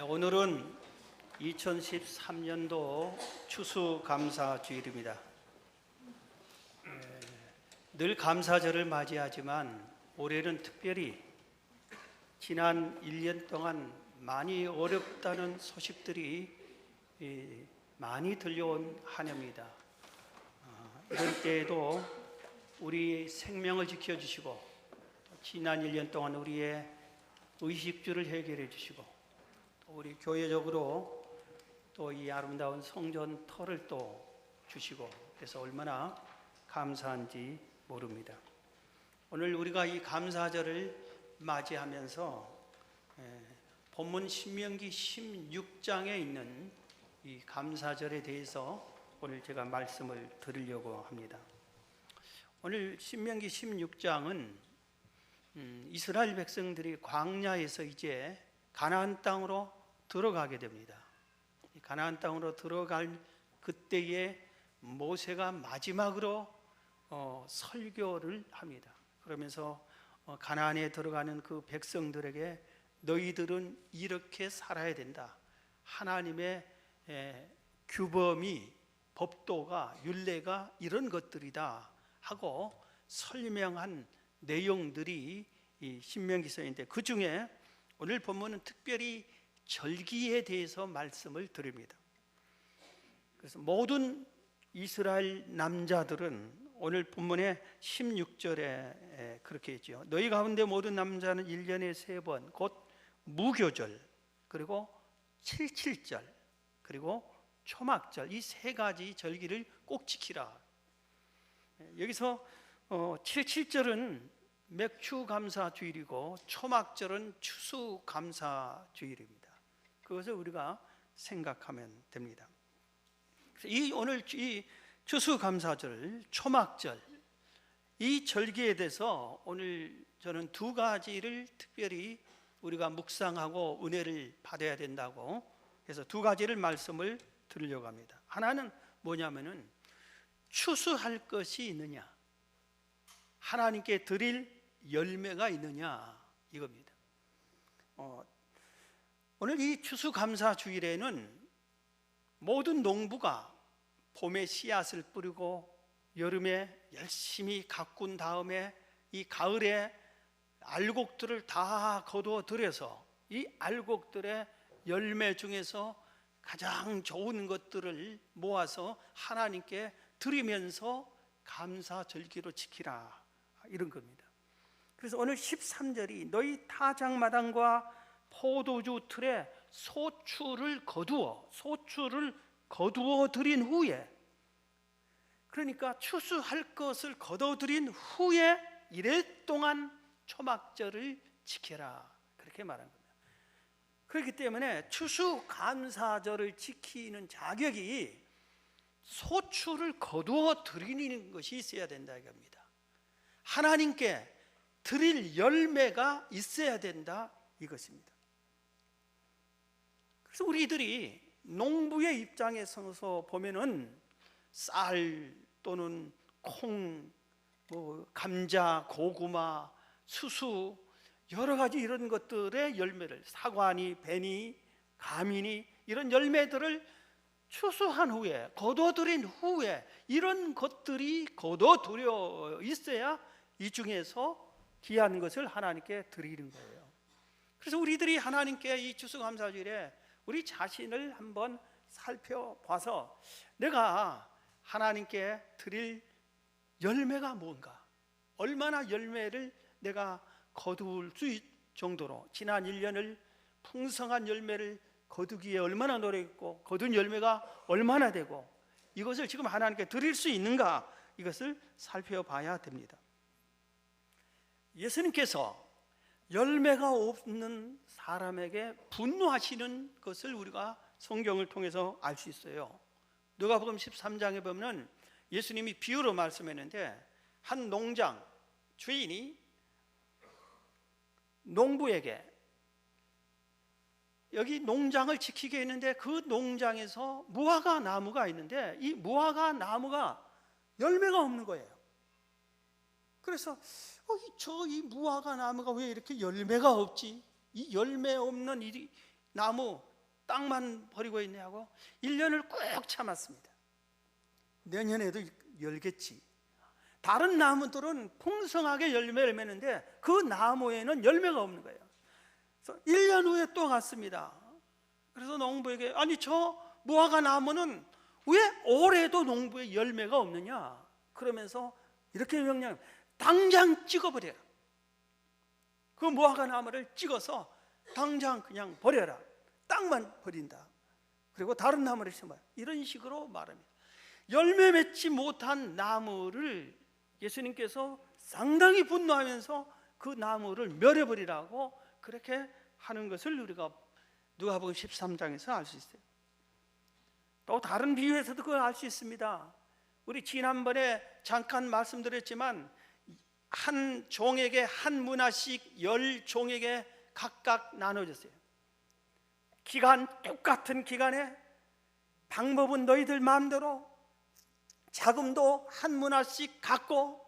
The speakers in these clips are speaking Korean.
오늘은 2013년도 추수감사주일입니다. 늘 감사절을 맞이하지만 올해는 특별히 지난 1년 동안 많이 어렵다는 소식들이 많이 들려온 한 해입니다. 이런 때에도 우리 생명을 지켜주시고 지난 1년 동안 우리의 의식주를 해결해 주시고 우리 교회적으로 또 이 아름다운 성전 터를 또 주시고 그래서 얼마나 감사한지 모릅니다. 오늘 우리가 이 감사절을 맞이하면서 본문 신명기 16장에 있는 이 감사절에 대해서 오늘 제가 말씀을 드리려고 합니다. 오늘 신명기 16장은 이스라엘 백성들이 광야에서 이제 가나안 땅으로 들어가게 됩니다. 가나안 땅으로 들어갈 그때에 모세가 마지막으로 설교를 합니다. 그러면서 가나안에 들어가는 그 백성들에게 너희들은 이렇게 살아야 된다. 하나님의 규범이 법도가 율례가 이런 것들이다 하고 설명한 내용들이 이 신명기서인데 그 중에 오늘 본문은 특별히 절기에 대해서 말씀을 드립니다. 그래서 모든 이스라엘 남자들은 오늘 본문의 16절에 그렇게 했죠. 너희 가운데 모든 남자는 1년에 3번 곧 무교절 그리고 77절 그리고 초막절 이 3가지 절기를 꼭 지키라. 여기서 77절은 맥추감사주일이고 초막절은 추수감사주일입니다. 그것을 우리가 생각하면 됩니다. 오늘 이 추수감사절, 초막절 이 절기에 대해서 오늘 저는 2가지를 특별히 우리가 묵상하고 은혜를 받아야 된다고 해서 2가지를 말씀을 드리려고 합니다. 하나는 뭐냐면은 추수할 것이 있느냐, 하나님께 드릴 열매가 있느냐 이겁니다. 오늘 이 추수감사주일에는 모든 농부가 봄에 씨앗을 뿌리고 여름에 열심히 가꾼 다음에 이 가을에 알곡들을 다 거두어들여서 이 알곡들의 열매 중에서 가장 좋은 것들을 모아서 하나님께 드리면서 감사절기로 지키라 이런 겁니다. 그래서 오늘 13절이 너희 타작마당과 포도주 틀에 소출을 거두어 드린 후에, 그러니까 추수할 것을 거둬들인 후에 이래 동안 초막절을 지켜라 그렇게 말한 겁니다. 그렇기 때문에 추수감사절을 지키는 자격이 소출을 거두어 드리는 것이 있어야 된다 이겁니다. 하나님께 드릴 열매가 있어야 된다 이것입니다. 그래서 우리들이 농부의 입장에 서서 보면은 쌀 또는 콩, 감자, 고구마, 수수 여러 가지 이런 것들의 열매를 사과니, 배니, 감이니 이런 열매들을 추수한 후에 거둬들인 후에 이런 것들이 거둬들여 있어야 이 중에서 귀한 것을 하나님께 드리는 거예요. 그래서 우리들이 하나님께 이 추수감사주일에 우리 자신을 한번 살펴봐서 내가 하나님께 드릴 열매가 뭔가, 얼마나 열매를 내가 거둘 수 있을 정도로 지난 1년을 풍성한 열매를 거두기에 얼마나 노력했고 거둔 열매가 얼마나 되고 이것을 지금 하나님께 드릴 수 있는가 이것을 살펴봐야 됩니다. 예수님께서 열매가 없는 사람에게 분노하시는 것을 우리가 성경을 통해서 알 수 있어요. 누가복음 13장에 보면 예수님이 비유로 말씀했는데 한 농장 주인이 농부에게 여기 농장을 지키게 했는데 그 농장에서 무화과 나무가 있는데 이 무화과 나무가 열매가 없는 거예요. 그래서 이 무화과 나무가 왜 이렇게 열매가 없지? 이 열매 없는 이 나무 땅만 버리고 있냐고 1년을 꾹 참았습니다. 내년에도 열겠지. 다른 나무들은 풍성하게 열매를 맺는데 그 나무에는 열매가 없는 거예요. 그래서 1년 후에 또 갔습니다. 그래서 농부에게 아니 저 무화과 나무는 왜 올해도 농부에 열매가 없느냐 그러면서 이렇게 명령, 당장 찍어버려라. 그 무화과 나무를 찍어서 당장 그냥 버려라. 땅만 버린다. 그리고 다른 나무를 심어라. 이런 식으로 말합니다. 열매 맺지 못한 나무를 예수님께서 상당히 분노하면서 그 나무를 멸해버리라고 그렇게 하는 것을 우리가 누가복음 13장에서 알 수 있어요. 또 다른 비유에서도 그걸 알 수 있습니다. 우리 지난번에 잠깐 말씀드렸지만 한 종에게 한 문화씩 10종에게 각각 나눠졌어요. 똑같은 기간에 방법은 너희들 마음대로 자금도 한 문화씩 갖고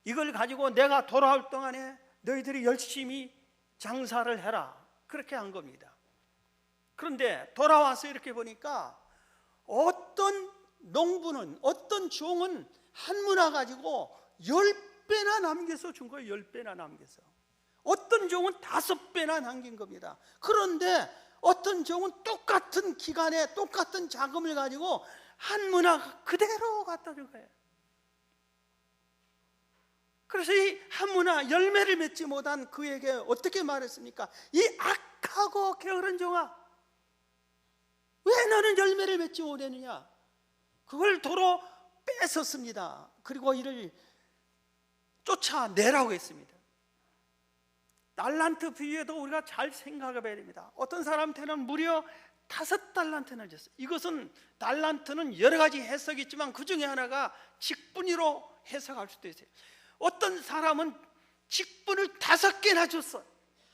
이걸 가지고 내가 돌아올 동안에 너희들이 열심히 장사를 해라. 그렇게 한 겁니다. 그런데 돌아와서 이렇게 보니까 어떤 농부는, 어떤 종은 한 문화 가지고 10배나 남겨서 준 거예요. 10배나 남겨서. 어떤 종은 5배나 남긴 겁니다. 그런데 어떤 종은 똑같은 기간에 똑같은 자금을 가지고 한 문화 그대로 갖다 준 거예요. 그래서 이 한 문화 열매를 맺지 못한 그에게 어떻게 말했습니까? 이 악하고 게으른 종아, 왜 너는 열매를 맺지 못했느냐? 그걸 도로 뺏었습니다. 그리고 이를 쫓아내라고 했습니다. 달란트 비유에도 우리가 잘 생각해 봐야 됩니다. 어떤 사람한테는 무려 5달란트나 줬어요. 이것은 달란트는 여러 가지 해석이 있지만 그 중에 하나가 직분으로 해석할 수도 있어요. 어떤 사람은 직분을 5개나 줬어요.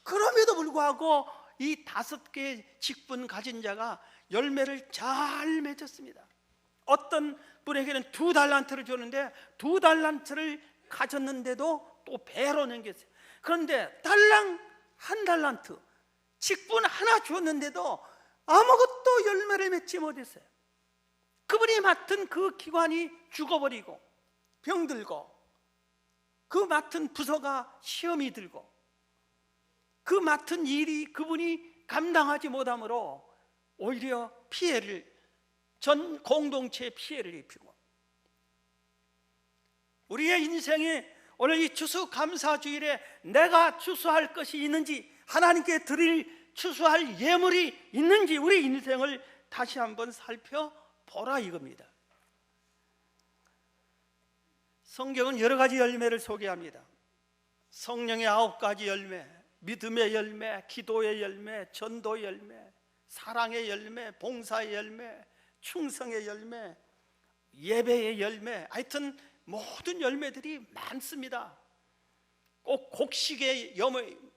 그럼에도 불구하고 이 5개의 직분 가진 자가 열매를 잘 맺었습니다. 어떤 분에게는 2달란트를 줬는데 2달란트를 가졌는데도 또 배로 넘겼어요. 그런데 달랑 1달란트 직분 하나 줬는데도 아무것도 열매를 맺지 못했어요. 그분이 맡은 그 기관이 죽어버리고 병들고 그 맡은 부서가 시험이 들고 그 맡은 일이 그분이 감당하지 못함으로 오히려 피해를, 전 공동체에 피해를 입히고, 우리의 인생에 오늘 이 추수감사주일에 내가 추수할 것이 있는지, 하나님께 드릴 추수할 예물이 있는지 우리 인생을 다시 한번 살펴보라 이겁니다. 성경은 여러 가지 열매를 소개합니다. 성령의 9가지 열매, 믿음의 열매, 기도의 열매, 전도의 열매, 사랑의 열매, 봉사의 열매, 충성의 열매, 예배의 열매, 하여튼 모든 열매들이 많습니다. 꼭 곡식의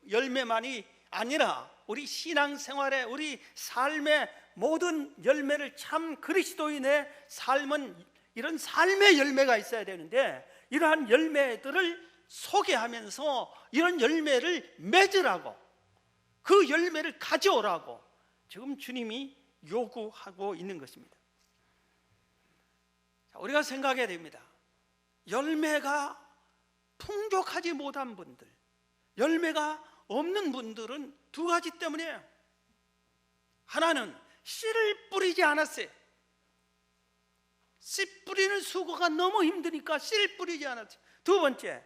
열매만이 아니라 우리 신앙생활에, 우리 삶의 모든 열매를, 참 그리스도인의 삶은 이런 삶의 열매가 있어야 되는데 이러한 열매들을 소개하면서 이런 열매를 맺으라고, 그 열매를 가져오라고 지금 주님이 요구하고 있는 것입니다. 우리가 생각해야 됩니다. 열매가 풍족하지 못한 분들, 열매가 없는 분들은 2가지 때문이에요. 하나는 씨를 뿌리지 않았어요. 씨 뿌리는 수고가 너무 힘드니까 씨를 뿌리지 않았어요. 2번째,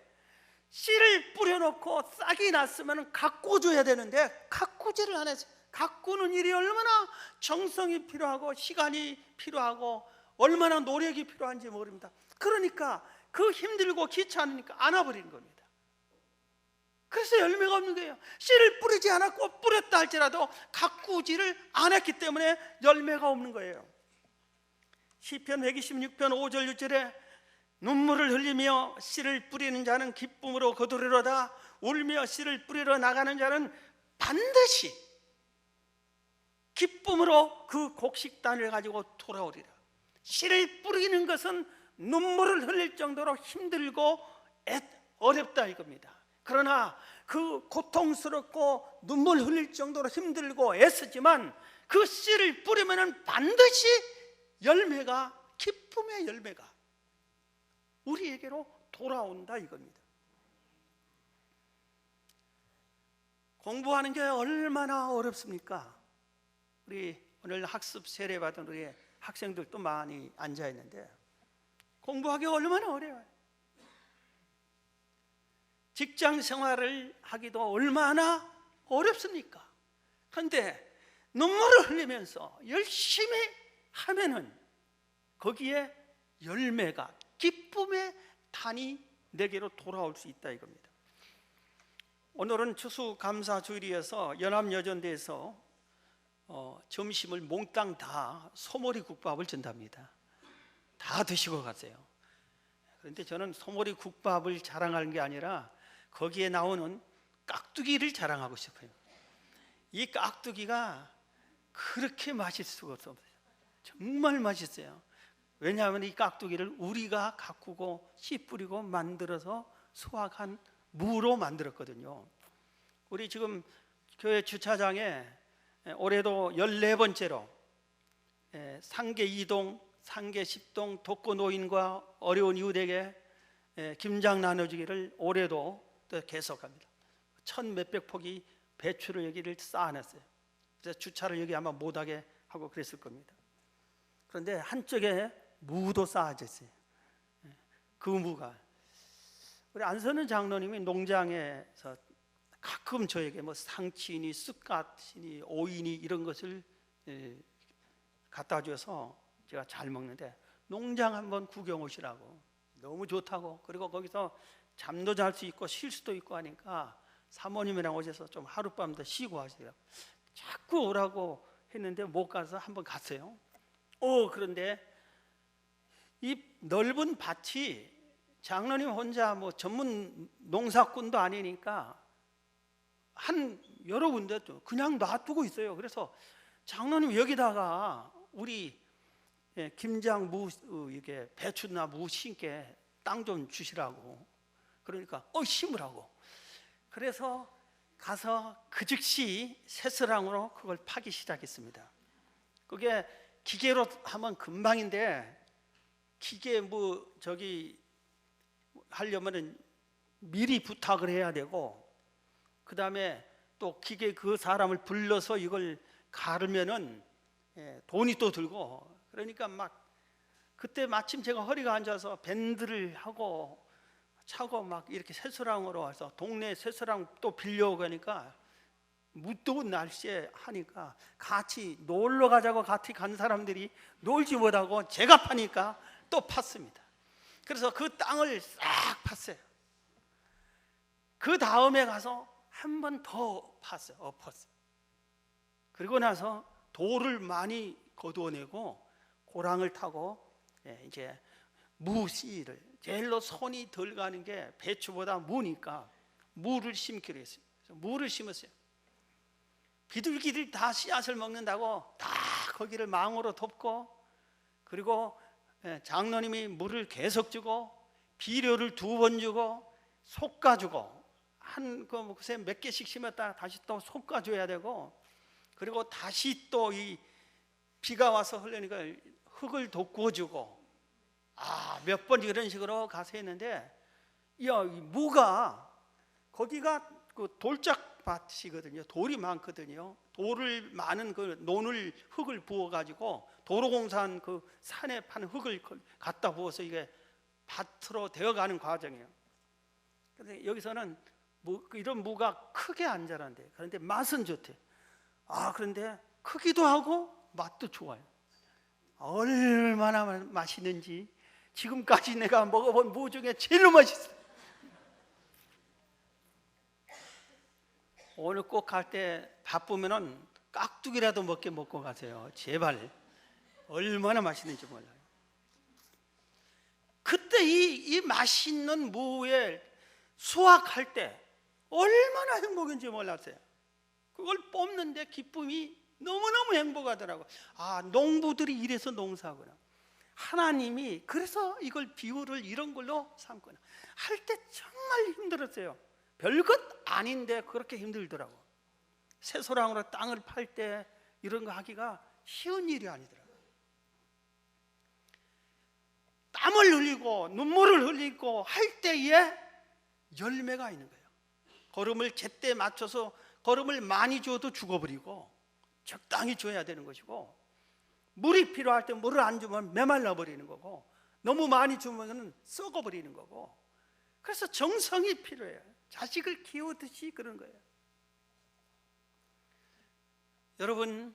씨를 뿌려놓고 싹이 났으면 가꾸어줘야 되는데 가꾸지를 안 했어요. 가꾸는 일이 얼마나 정성이 필요하고 시간이 필요하고 얼마나 노력이 필요한지 모릅니다. 그러니까 그 힘들고 귀찮으니까 안아버리는 겁니다. 그래서 열매가 없는 거예요. 씨를 뿌리지 않았고 뿌렸다 할지라도 가꾸지를 안 했기 때문에 열매가 없는 거예요. 시편 126편 5절 6절에 눈물을 흘리며 씨를 뿌리는 자는 기쁨으로 거두리로다. 울며 씨를 뿌리러 나가는 자는 반드시 기쁨으로 그 곡식단을 가지고 돌아오리라. 씨를 뿌리는 것은 눈물을 흘릴 정도로 힘들고 어렵다 이겁니다. 그러나 그 고통스럽고 눈물 흘릴 정도로 힘들고 애쓰지만 그 씨를 뿌리면 반드시 열매가, 기쁨의 열매가 우리에게로 돌아온다 이겁니다. 공부하는 게 얼마나 어렵습니까? 우리 오늘 학습 세례 받은 우리 학생들도 많이 앉아 있는데 공부하기 얼마나 어려워요. 직장 생활을 하기도 얼마나 어렵습니까? 그런데 눈물을 흘리면서 열심히 하면은 거기에 열매가, 기쁨의 단이 내게로 돌아올 수 있다 이겁니다. 오늘은 추수감사주일이어서 연합여전대에서 점심을 몽땅 다 소머리 국밥을 준답니다. 다 드시고 가세요. 그런데 저는 소머리 국밥을 자랑하는 게 아니라 거기에 나오는 깍두기를 자랑하고 싶어요. 이 깍두기가 그렇게 맛있을 수가 없어요. 정말 맛있어요. 왜냐하면 이 깍두기를 우리가 가꾸고 씨 뿌리고 만들어서 수확한 무로 만들었거든요. 우리 지금 교회 주차장에 올해도 14번째로 상계 2동, 상계 10동 독거노인과 어려운 이웃에게 김장 나눠주기를 올해도 또 계속합니다. 1,몇백 폭이 배추를 여기를 쌓아놨어요. 그래서 주차를 여기 아마 못하게 하고 그랬을 겁니다. 그런데 한쪽에 무도 쌓아져 있어요. 그 무가 우리 안선은 장로님이 농장에서 가끔 저에게 뭐 상치니 쑥갓이니 오이니 이런 것을 갖다 줘서 제가 잘 먹는데 농장 한번 구경 오시라고, 너무 좋다고, 그리고 거기서 잠도 잘 수 있고 쉴 수도 있고 하니까 사모님이랑 오셔서 좀 하룻밤 더 쉬고 하시라고 자꾸 오라고 했는데 못 가서 한번 갔어요. 그런데 이 넓은 밭이 장로님 혼자 뭐 전문 농사꾼도 아니니까 한 여러 군데 그냥 놔두고 있어요. 그래서 장로님 여기다가 우리 김장 무 이게 배추나 무 심게 땅 좀 주시라고. 그러니까 심으라고. 그래서 가서 그 즉시 새스랑으로 그걸 파기 시작했습니다. 그게 기계로 하면 금방인데 기계 뭐 저기 하려면은 미리 부탁을 해야 되고, 그 다음에 또 기계 그 사람을 불러서 이걸 가르면은 돈이 또 들고, 그러니까 막 그때 마침 제가 허리가 안 좋아서 밴드를 하고 차고 막 이렇게 새수랑으로 와서 동네 새수랑 또 빌려오고 하니까 무더운 날씨에 하니까 같이 놀러 가자고 같이 간 사람들이 놀지 못하고 제가 파니까 또 팠습니다. 그래서 그 땅을 싹 팠어요. 그 다음에 가서 한 번 더 팠어요. 엎었어요. 그리고 나서 돌을 많이 거두어내고 고랑을 타고 이제 무 씨를, 제일로 손이 덜 가는 게 배추보다 무니까 무를 심기로 했어요. 그래서 무를 심었어요. 비둘기들 다 씨앗을 먹는다고 다 거기를 망으로 덮고, 그리고 장로님이 물을 계속 주고 비료를 2번 주고 솎아주고, 한 글쎄 몇 개씩 심었다 다시 또 솎아줘야 되고, 그리고 다시 또 이 비가 와서 흘러니까 흙을 돋구어주고, 몇 번 이런 식으로 가서 했는데, 이 무가 거기가 그 돌짝밭이거든요. 돌이 많거든요. 돌을 많은 그 논을 흙을 부어 가지고 도로공사한 그 산에 파는 흙을 갖다 부어서 이게 밭으로 되어가는 과정이에요. 그런데 여기서는 이런 무가 크게 안 자란대. 그런데 맛은 좋대. 그런데 크기도 하고 맛도 좋아요. 얼마나 맛있는지 지금까지 내가 먹어본 무 중에 제일 맛있어요. 오늘 꼭 갈 때 바쁘면은 깍두기라도 먹고 가세요. 제발. 얼마나 맛있는지 몰라요. 그때 이 맛있는 무에 수확할 때 얼마나 행복인지 몰랐어요. 그걸 뽑는데 기쁨이 너무너무 행복하더라고요. 농부들이 이래서 농사하구나. 하나님이 그래서 이걸 비유를 이런 걸로 삼구나. 할 때 정말 힘들었어요. 별것 아닌데 그렇게 힘들더라고. 새소랑으로 땅을 팔 때 이런 거 하기가 쉬운 일이 아니더라고. 땀을 흘리고 눈물을 흘리고 할 때에 열매가 있는 거예요. 거름을 제때 맞춰서 거름을 많이 줘도 죽어버리고 적당히 줘야 되는 것이고, 물이 필요할 때 물을 안 주면 메말라 버리는 거고, 너무 많이 주면 썩어버리는 거고, 그래서 정성이 필요해요. 자식을 키우듯이 그런 거예요. 여러분,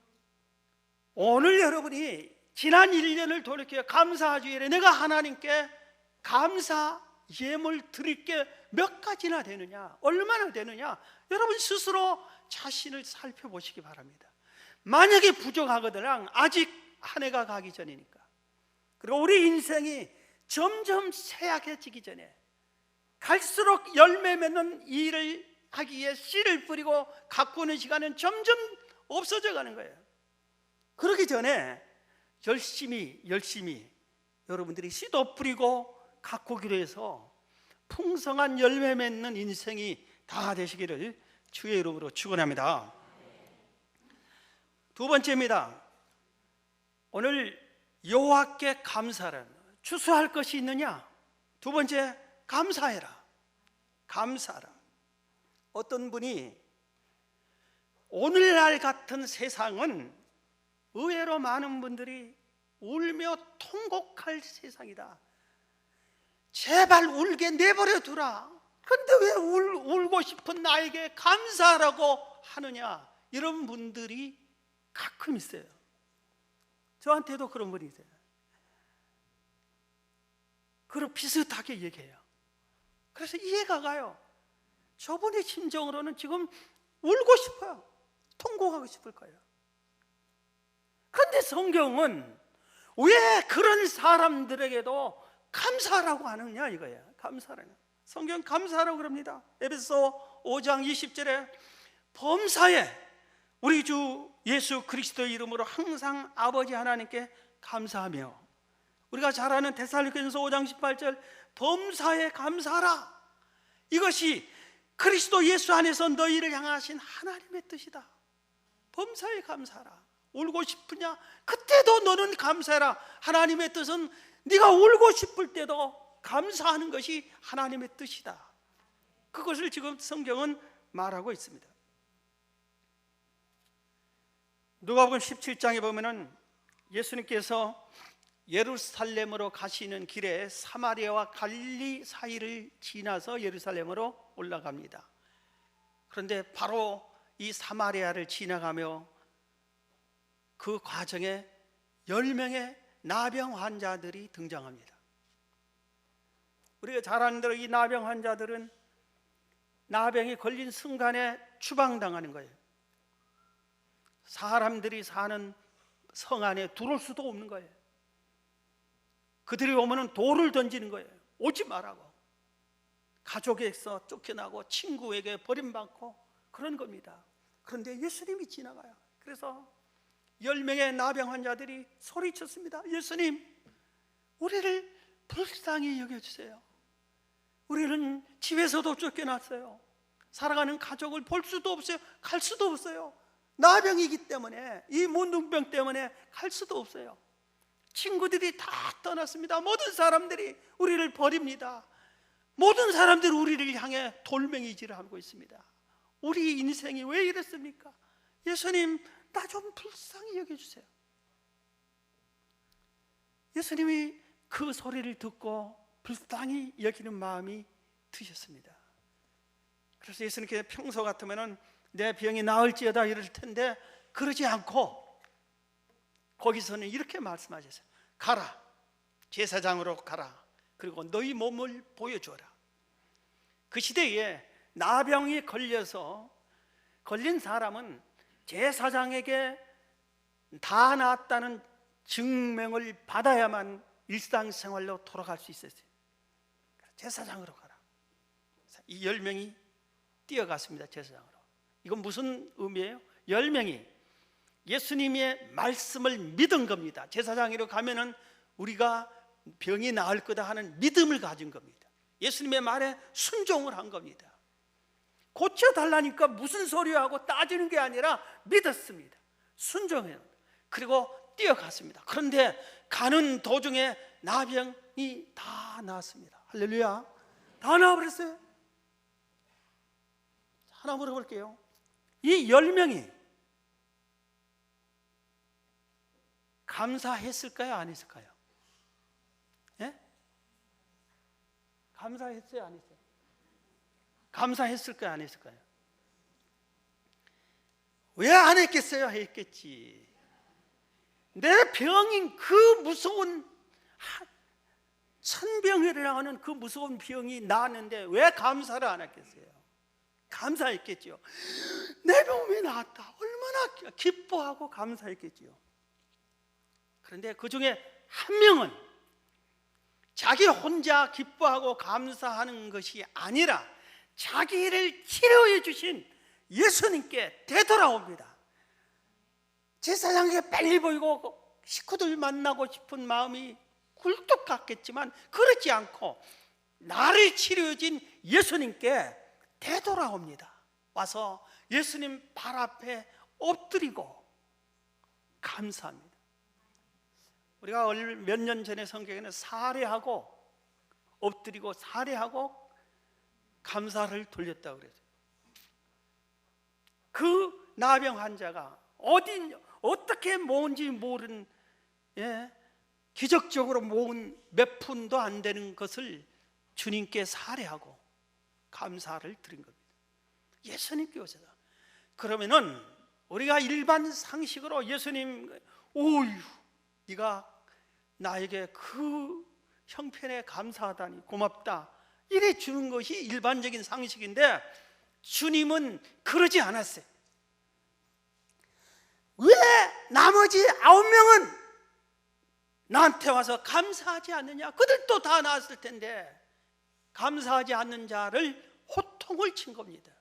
오늘 여러분이 지난 1년을 돌이켜 감사주일에 내가 하나님께 감사 예물 드릴 게 몇 가지나 되느냐, 얼마나 되느냐, 여러분 스스로 자신을 살펴보시기 바랍니다. 만약에 부족하거든 아직 한 해가 가기 전이니까. 그리고 우리 인생이 점점 쇠약해지기 전에, 갈수록 열매 맺는 일을 하기 위해 씨를 뿌리고 가꾸는 시간은 점점 없어져 가는 거예요. 그러기 전에 열심히 여러분들이 씨도 뿌리고 가꾸기로 해서 풍성한 열매 맺는 인생이 다 되시기를 주의 이름으로 축원합니다. 두 번째입니다. 오늘 여호와께 감사하라. 추수할 것이 있느냐? 두 번째, 감사해라. 감사하라. 어떤 분이 오늘날 같은 세상은 의외로 많은 분들이 울며 통곡할 세상이다. 제발 울게 내버려 두라. 그런데 왜 울고 싶은 나에게 감사하라고 하느냐? 이런 분들이 가끔 있어요. 저한테도 그런 분이 있어요. 그리고 비슷하게 얘기해요. 그래서 이해가 가요. 저분의 심정으로는 지금 울고 싶어요. 통곡하고 싶을 거예요. 그런데 성경은 왜 그런 사람들에게도 감사하라고 하느냐 이거예요. 감사하라. 성경 감사하라고 그럽니다. 에베소 5장 20절에 범사에 우리 주 예수 그리스도 이름으로 항상 아버지 하나님께 감사하며, 우리가 잘 아는 데살로니가전서 5장 18절 범사에 감사하라. 이것이 그리스도 예수 안에서 너희를 향하신 하나님의 뜻이다. 범사에 감사하라. 울고 싶으냐? 그때도 너는 감사해라. 하나님의 뜻은 네가 울고 싶을 때도 감사하는 것이 하나님의 뜻이다. 그것을 지금 성경은 말하고 있습니다. 누가복음 17장에 보면은 예수님께서 예루살렘으로 가시는 길에 사마리아와 갈릴리 사이를 지나서 예루살렘으로 올라갑니다. 그런데 바로 이 사마리아를 지나가며 그 과정에 10명의 나병 환자들이 등장합니다. 우리가 잘 아는 대로 이 나병 환자들은 나병이 걸린 순간에 추방당하는 거예요. 사람들이 사는 성 안에 들어올 수도 없는 거예요. 그들이 오면 돌을 던지는 거예요. 오지 말라고. 가족에서 쫓겨나고 친구에게 버림받고 그런 겁니다. 그런데 예수님이 지나가요. 그래서 10명의 나병 환자들이 소리쳤습니다. 예수님, 우리를 불쌍히 여겨주세요. 우리는 집에서도 쫓겨났어요. 살아가는 가족을 볼 수도 없어요. 갈 수도 없어요. 나병이기 때문에, 이 문둥병 때문에 갈 수도 없어요. 친구들이 다 떠났습니다. 모든 사람들이 우리를 버립니다. 모든 사람들이 우리를 향해 돌멩이질을 하고 있습니다. 우리 인생이 왜 이랬습니까? 예수님, 나 좀 불쌍히 여겨주세요. 예수님이 그 소리를 듣고 불쌍히 여기는 마음이 드셨습니다. 그래서 예수님께서 평소 같으면 내 병이 나을지어다 이럴 텐데 그러지 않고 거기서는 이렇게 말씀하셨어요. 가라, 제사장으로 가라. 그리고 너희 몸을 보여줘라. 그 시대에 나병이 걸린 사람은 제사장에게 다 나았다는 증명을 받아야만 일상생활로 돌아갈 수 있었어요. 제사장으로 가라. 이 10명이 뛰어갔습니다. 제사장으로. 이건 무슨 의미예요? 10명이 예수님의 말씀을 믿은 겁니다. 제사장으로 가면은 우리가 병이 나을 거다 하는 믿음을 가진 겁니다. 예수님의 말에 순종을 한 겁니다. 고쳐달라니까 무슨 소리야 하고 따지는 게 아니라 믿었습니다. 순종해요. 그리고 뛰어갔습니다. 그런데 가는 도중에 나병이 다 나았습니다. 할렐루야. 다 나와버렸어요. 하나 물어볼게요. 이 10명이 감사했을까요? 안 했을까요? 예? 감사했어요? 안 했어요? 감사했을까요? 안 했을까요? 왜 안 했겠어요? 했겠지. 내 병인 그 무서운 천병이라고 하는 그 무서운 병이 나았는데 왜 감사를 안 했겠어요? 감사했겠죠. 내 병이 나았다. 얼마나 기뻐하고 감사했겠죠. 그런데 그 중에 한 명은 자기 혼자 기뻐하고 감사하는 것이 아니라 자기를 치료해 주신 예수님께 되돌아옵니다. 제사장에게 빨리 보이고 식구들 만나고 싶은 마음이 굴뚝 같겠지만 그렇지 않고 나를 치료해 준 예수님께 되돌아옵니다. 와서 예수님 발 앞에 엎드리고 감사합니다. 우리가 몇 년 전에 성경에는 살해하고 엎드리고 살해하고 감사를 돌렸다고 그랬어요. 그 나병 환자가 어떻게 모은지 모르는, 기적적으로 모은 몇 푼도 안 되는 것을 주님께 살해하고 감사를 드린 겁니다. 예수님께 오셔서. 그러면은 우리가 일반 상식으로 예수님, 오유, 네가 나에게 그 형편에 감사하다니 고맙다, 이래 주는 것이 일반적인 상식인데 주님은 그러지 않았어요. 왜 나머지 9명은 나한테 와서 감사하지 않느냐? 그들도 다 나았을 텐데 감사하지 않는 자를 호통을 친 겁니다.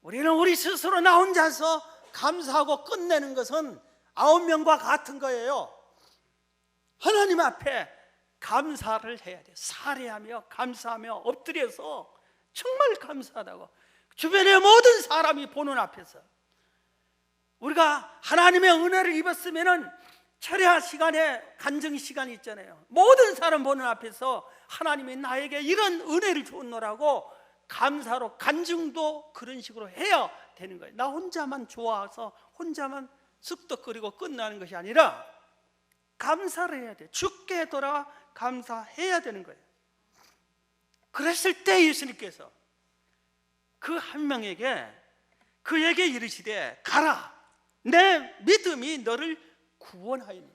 우리는 우리 스스로 나 혼자서 감사하고 끝내는 것은 9명과 같은 거예요. 하나님 앞에 감사를 해야 돼요. 살해하며 감사하며 엎드려서 정말 감사하다고 주변의 모든 사람이 보는 앞에서 우리가 하나님의 은혜를 입었으면은 철야 시간에 간증 시간이 있잖아요. 모든 사람 보는 앞에서 하나님이 나에게 이런 은혜를 주었노라고 감사로 간증도 그런 식으로 해야 되는 거예요. 나 혼자만 좋아서 혼자만 쑥덕거리고 끝나는 것이 아니라 감사를 해야 돼요. 주께 돌아 감사해야 되는 거예요. 그랬을 때 예수님께서 그 한 명에게 그에게 이르시되 가라, 내 믿음이 너를 구원하였느니,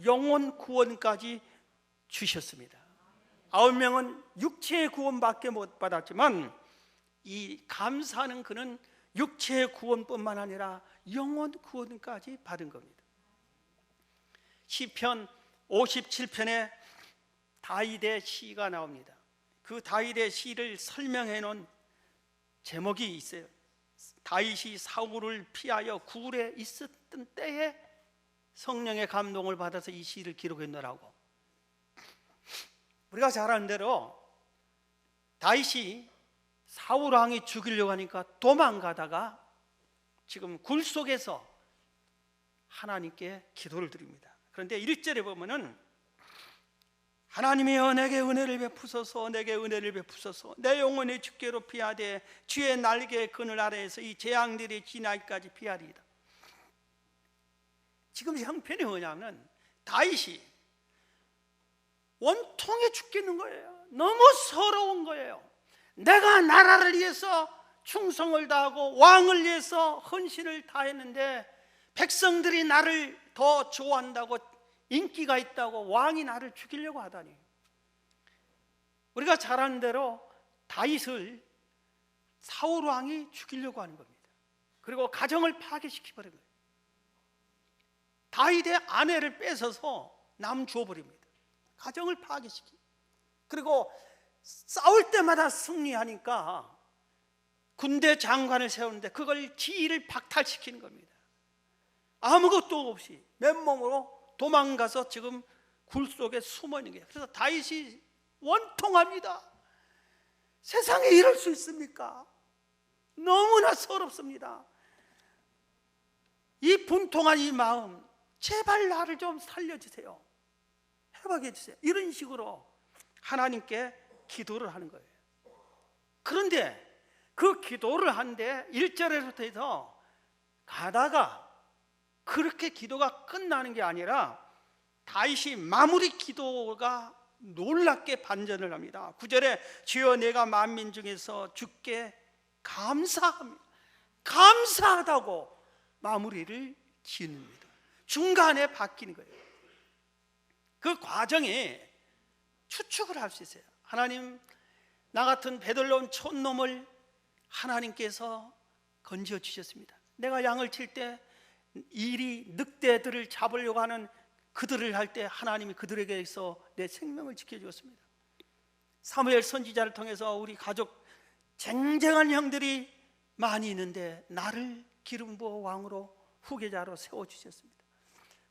영혼 구원까지 주셨습니다. 9명은 육체의 구원밖에 못 받았지만 이 감사하는 그는 육체의 구원뿐만 아니라 영혼 구원까지 받은 겁니다. 시편 57편에 다윗의 시가 나옵니다. 그 다윗의 시를 설명해 놓은 제목이 있어요. 다윗이 사울을 피하여 굴에 있었던 때에 성령의 감동을 받아서 이 시를 기록했노라고. 우리가 잘 아는 대로 다윗이 사울 왕이 죽이려고 하니까 도망가다가 지금 굴 속에서 하나님께 기도를 드립니다. 그런데 1절에 보면은 하나님이여 내게 은혜를 베푸소서, 내게 은혜를 베푸소서, 내 영혼이 주께로 피하되 주의 날개 그늘 아래에서 이 재앙들이 지나기까지 피하리이다. 지금 형편이 뭐냐면 다윗이 원통해 죽겠는 거예요. 너무 서러운 거예요. 내가 나라를 위해서 충성을 다하고 왕을 위해서 헌신을 다했는데 백성들이 나를 더 좋아한다고, 인기가 있다고 왕이 나를 죽이려고 하다니. 우리가 잘 아는 대로 다윗을 사울 왕이 죽이려고 하는 겁니다. 그리고 가정을 파괴시켜버린 거예요. 다윗의 아내를 뺏어서 남 주어버립니다. 가정을 파괴시키. 그리고 싸울 때마다 승리하니까 군대 장관을 세우는데 그걸 지위를 박탈시키는 겁니다. 아무것도 없이 맨몸으로 도망가서 지금 굴 속에 숨어 있는 거예요. 그래서 다윗이 원통합니다. 세상에 이럴 수 있습니까? 너무나 서럽습니다. 이 분통한 이 마음, 제발 나를 좀 살려주세요, 회복해 주세요. 이런 식으로 하나님께 기도를 하는 거예요. 그런데 그 기도를 하는데 1절에부터 해서 가다가 그렇게 기도가 끝나는 게 아니라 다윗이 마무리 기도가 놀랍게 반전을 합니다. 9절에 주여 내가 만민 중에서 주께 감사합니다, 감사하다고 마무리를 짓습니다. 중간에 바뀌는 거예요. 그 과정에 추측을 할 수 있어요. 하나님, 나 같은 배들러온 촌놈을 하나님께서 건져 주셨습니다. 내가 양을 칠 때 일이 늑대들을 잡으려고 하는 그들을 할 때 하나님이 그들에게서 내 생명을 지켜주었습니다. 사무엘 선지자를 통해서 우리 가족 쟁쟁한 형들이 많이 있는데 나를 기름 부어 왕으로 후계자로 세워주셨습니다.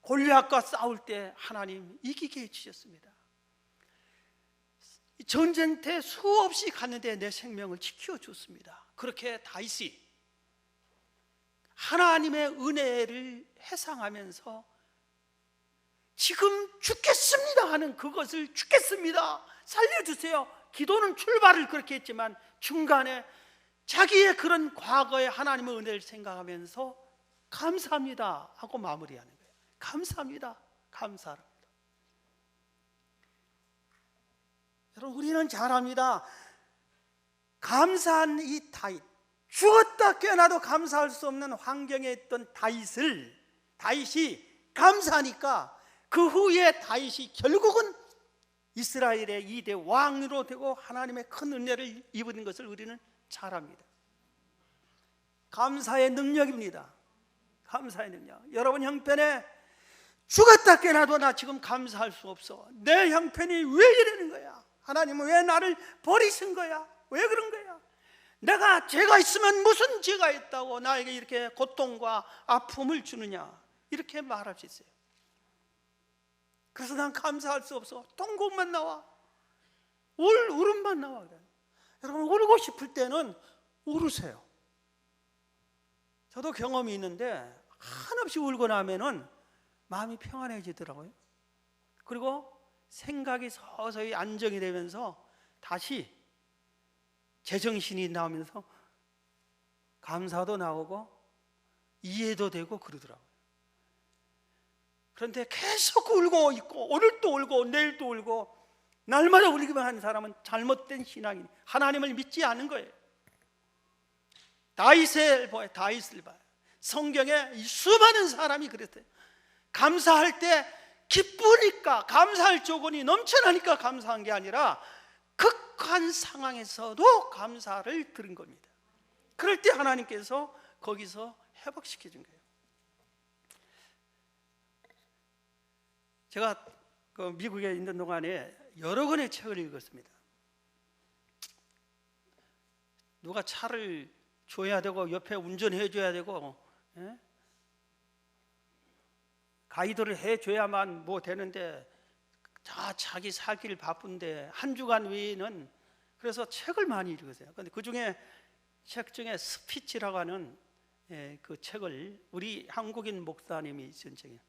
골리앗과 싸울 때 하나님 이기게 해주셨습니다. 전쟁터에 수없이 갔는데 내 생명을 지켜줬습니다. 그렇게 다윗이 하나님의 은혜를 회상하면서 지금 죽겠습니다 하는 그것을, 죽겠습니다, 살려주세요, 기도는 출발을 그렇게 했지만 중간에 자기의 그런 과거의 하나님의 은혜를 생각하면서 감사합니다 하고 마무리하는 거예요. 감사합니다, 감사합니다. 여러분, 우리는 잘 압니다. 감사한 이 다윗, 죽었다 깨어나도 감사할 수 없는 환경에 있던 다윗이 감사하니까 그 후에 다윗이 결국은 이스라엘의 2대 왕으로 되고 하나님의 큰 은혜를 입은 것을 우리는 잘 압니다. 감사의 능력입니다. 감사의 능력. 여러분 형편에 죽었다 깨어나도 나 지금 감사할 수 없어, 내 형편이 왜 이러는 거야, 하나님은 왜 나를 버리신 거야, 왜 그런 거야, 내가 죄가 있으면 무슨 죄가 있다고 나에게 이렇게 고통과 아픔을 주느냐, 이렇게 말할 수 있어요. 그래서 난 감사할 수 없어, 통곡만 나와, 울음만 나와. 여러분, 울고 싶을 때는 울으세요. 저도 경험이 있는데 한없이 울고 나면은 마음이 평안해지더라고요. 그리고 생각이 서서히 안정이 되면서 다시 제정신이 나오면서 감사도 나오고 이해도 되고 그러더라고요. 그런데 계속 울고 있고 오늘 또 울고 내일 또 울고 날마다 울기만 하는 사람은 잘못된 신앙이, 하나님을 믿지 않은 거예요. 다윗을 봐요. 성경에 수많은 사람이 그랬어요. 감사할 때 기쁘니까, 감사할 조건이 넘쳐나니까 감사한 게 아니라 극한 상황에서도 감사를 들은 겁니다. 그럴 때 하나님께서 거기서 회복시켜 준 거예요. 제가 미국에 있는 동안에 여러 권의 책을 읽었습니다. 누가 차를 줘야 되고 옆에 운전해 줘야 되고, 예? 가이드를 해줘야만 뭐 되는데 자기 살길 바쁜데 한 주간 외에는, 그래서 책을 많이 읽으세요. 그런데 그 중에 책 중에 스피치라고 하는 그 책을 우리 한국인 목사님이 쓴 책이에요.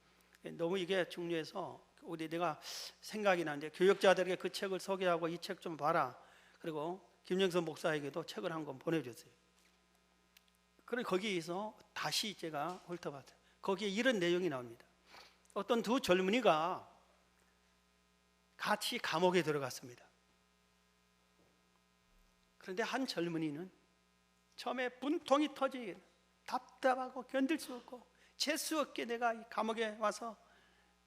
너무 이게 중요해서 내가 생각이 나는데 교역자들에게 그 책을 소개하고 이 책 좀 봐라, 그리고 김영선 목사에게도 책을 한 권 보내줬어요. 그리고 거기에서 다시 제가 훑어봤어요. 거기에 이런 내용이 나옵니다. 어떤 두 젊은이가 같이 감옥에 들어갔습니다. 그런데 한 젊은이는 처음에 분통이 터지게 답답하고 견딜 수 없고 재수 없게 내가 이 감옥에 와서,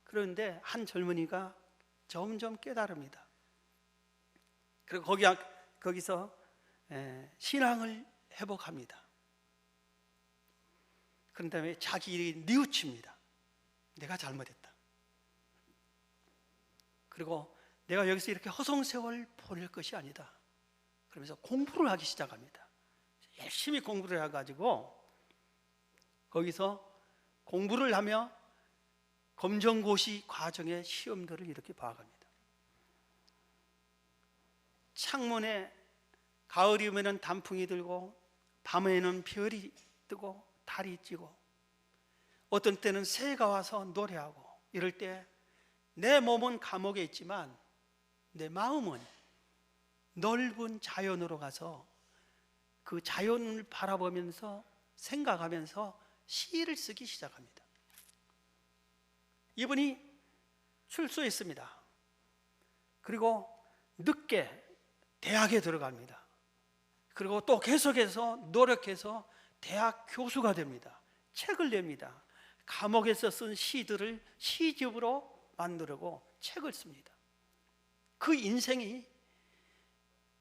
그런데 한 젊은이가 점점 깨달습니다. 그리고 거기서 신앙을 회복합니다. 그런 다음에 자기 일이 뉘우칩니다. 내가 잘못했다. 그리고 내가 여기서 이렇게 허송세월 보낼 것이 아니다. 그러면서 공부를 하기 시작합니다. 열심히 공부를 해가지고 거기서 공부를 하며 검정고시 과정의 시험들을 이렇게 봐갑니다. 창문에 가을이면 단풍이 들고 밤에는 별이 뜨고 달이 찌고 어떤 때는 새가 와서 노래하고 이럴 때 내 몸은 감옥에 있지만 내 마음은 넓은 자연으로 가서 그 자연을 바라보면서 생각하면서 시를 쓰기 시작합니다. 이분이 출소했습니다. 그리고 늦게 대학에 들어갑니다. 그리고 또 계속해서 노력해서 대학 교수가 됩니다. 책을 냅니다. 감옥에서 쓴 시들을 시집으로 만들고 책을 씁니다. 그 인생이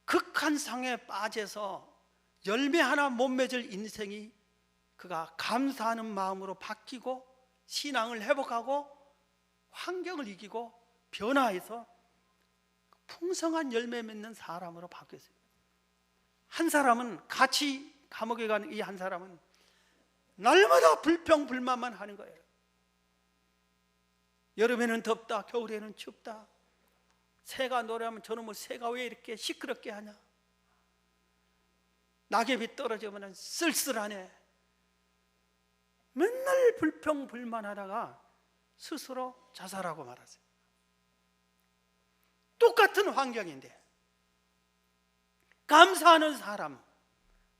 극한상에 빠져서 열매 하나 못 맺을 인생이 그가 감사하는 마음으로 바뀌고 신앙을 회복하고 환경을 이기고 변화해서 풍성한 열매 맺는 사람으로 바뀌었어요. 한 사람은 같이 감옥에 간 이 한 사람은 날마다 불평불만만 하는 거예요. 여름에는 덥다, 겨울에는 춥다. 새가 노래하면 저놈의 새가 왜 이렇게 시끄럽게 하냐. 낙엽이 떨어지면 쓸쓸하네. 맨날 불평불만하다가 스스로 자살하고 말았어요. 똑같은 환경인데 감사하는 사람,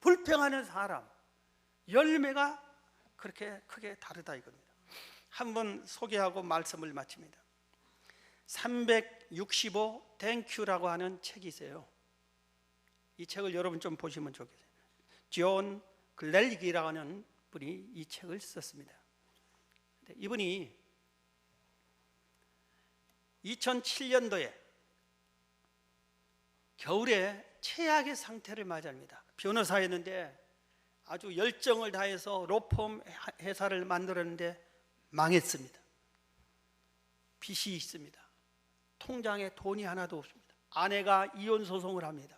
불평하는 사람, 열매가 그렇게 크게 다르다 이겁니다. 한번 소개하고 말씀을 마칩니다. 365 땡큐라고 하는 책이 있어요. 이 책을 여러분 좀 보시면 좋겠어요. 존 글렐기라고 하는 분이 이 책을 썼습니다. 이분이 2007년도에 겨울에 최악의 상태를 맞이합니다. 변호사였는데 아주 열정을 다해서 로펌 회사를 만들었는데 망했습니다. 빚이 있습니다. 통장에 돈이 하나도 없습니다. 아내가 이혼 소송을 합니다.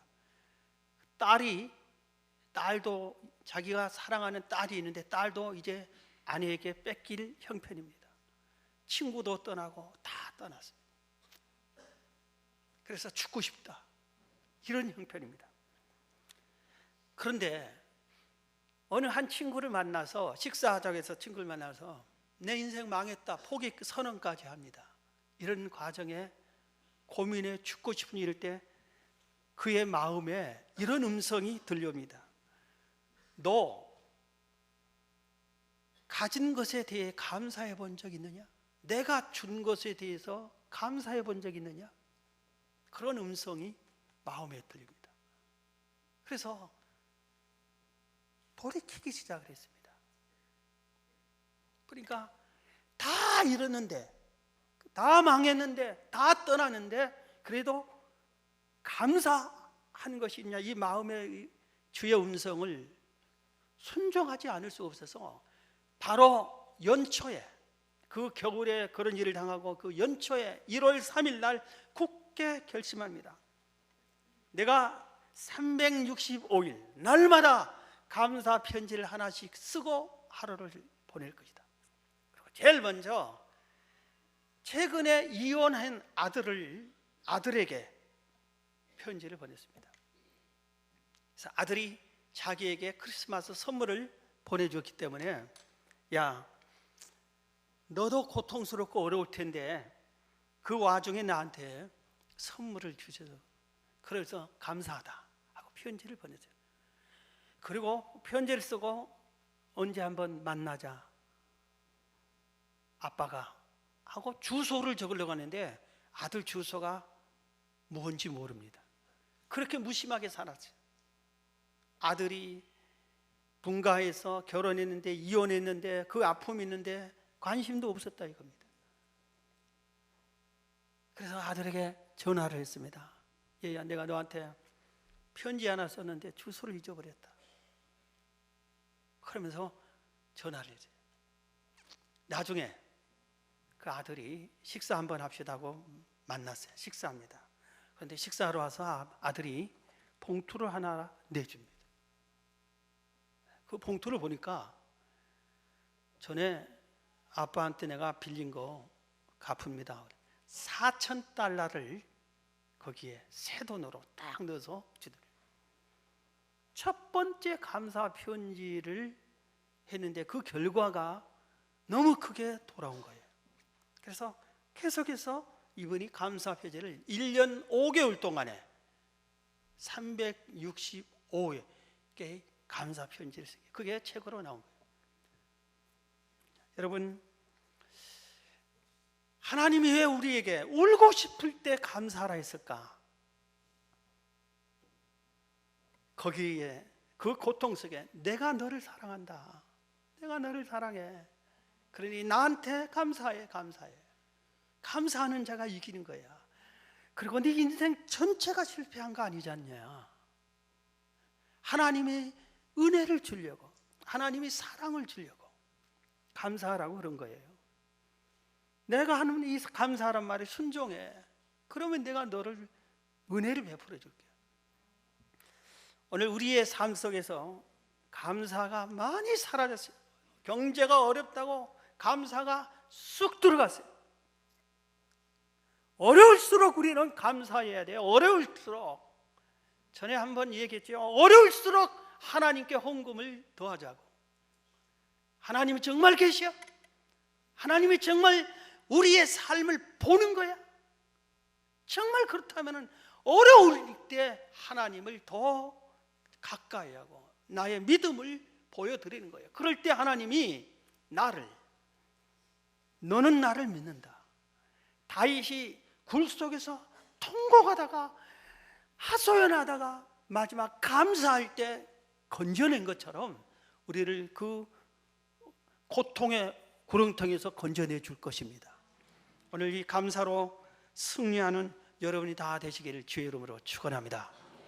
딸도 자기가 사랑하는 딸이 있는데 딸도 이제 아내에게 뺏길 형편입니다. 친구도 떠나고 다 떠났습니다. 그래서 죽고 싶다 이런 형편입니다. 그런데 어느 한 친구를 만나서 식사하자고 해서 친구를 만나서 내 인생 망했다 포기 선언까지 합니다. 이런 과정에 고민에 죽고 싶은 이럴 때 그의 마음에 이런 음성이 들려옵니다. 너 가진 것에 대해 감사해 본 적 있느냐? 내가 준 것에 대해서 감사해 본 적 있느냐? 그런 음성이 마음에 들립니다. 그래서 돌이키기 시작을 했습니다. 그러니까 다 잃었는데, 다 망했는데, 다 떠났는데 그래도 감사한 것이 있냐, 이 마음의 주의 음성을 순종하지 않을 수 없어서 바로 연초에, 그 겨울에 그런 일을 당하고 그 연초에 1월 3일 날 굳게 결심합니다. 내가 365일 날마다 감사 편지를 하나씩 쓰고 하루를 보낼 것이다. 그리고 제일 먼저 최근에 이혼한 아들에게 편지를 보냈습니다. 그래서 아들이 자기에게 크리스마스 선물을 보내줬기 때문에, 야, 너도 고통스럽고 어려울 텐데 그 와중에 나한테 선물을 주셔서 그래서 감사하다 하고 편지를 보냈어요. 그리고 편지를 쓰고 언제 한번 만나자 아빠가 하고 주소를 적으려고 하는데 아들 주소가 뭔지 모릅니다. 그렇게 무심하게 살았어요. 아들이 분가해서 결혼했는데 이혼했는데 그 아픔이 있는데 관심도 없었다 이겁니다. 그래서 아들에게 전화를 했습니다. 얘야, 내가 너한테 편지 하나 썼는데 주소를 잊어버렸다. 그러면서 전화를 했어요. 나중에 그 아들이 식사 한번 합시다 하고 만났어요. 식사합니다. 그런데 식사하러 와서 아들이 봉투를 하나 내줍니다. 그 봉투를 보니까 전에 아빠한테 내가 빌린 거 갚습니다. 4,000달러를 거기에 새 돈으로 딱 넣어서 주더래요. 첫 번째 감사 편지를 했는데 그 결과가 너무 크게 돌아온 거예요. 그래서 계속해서 이분이 감사 편지를 1년 5개월 동안에 365개 감사 편지를 쓰게, 그게 책으로 나온 거예요. 여러분, 하나님이 왜 우리에게 울고 싶을 때 감사하라 했을까? 거기에 그 고통 속에 내가 너를 사랑한다, 내가 너를 사랑해, 그러니 나한테 감사해. 감사하는 자가 이기는 거야. 그리고 네 인생 전체가 실패한 거 아니지 않냐. 하나님의 은혜를 주려고, 하나님이 사랑을 주려고 감사하라고 그런 거예요. 내가 하는 이 감사하란 말에 순종해. 그러면 내가 너를 은혜를 베풀어 줄게. 오늘 우리의 삶 속에서 감사가 많이 사라졌어요. 경제가 어렵다고 감사가 쑥 들어갔어요. 어려울수록 우리는 감사해야 돼요. 어려울수록. 전에 한번 얘기했죠. 어려울수록 하나님께 헌금을 더하자고. 하나님이 정말 계셔? 하나님이 정말 우리의 삶을 보는 거야? 정말 그렇다면 어려울 때 하나님을 더 가까이 하고 나의 믿음을 보여드리는 거예요. 그럴 때 하나님이 너는 나를 믿는다. 다윗이 굴 속에서 통곡하다가 하소연하다가 마지막 감사할 때 건져낸 것처럼 우리를 그 고통의 구렁텅이에서 건져내 줄 것입니다. 오늘 이 감사로 승리하는 여러분이 다 되시기를 주의 이름으로 축원합니다.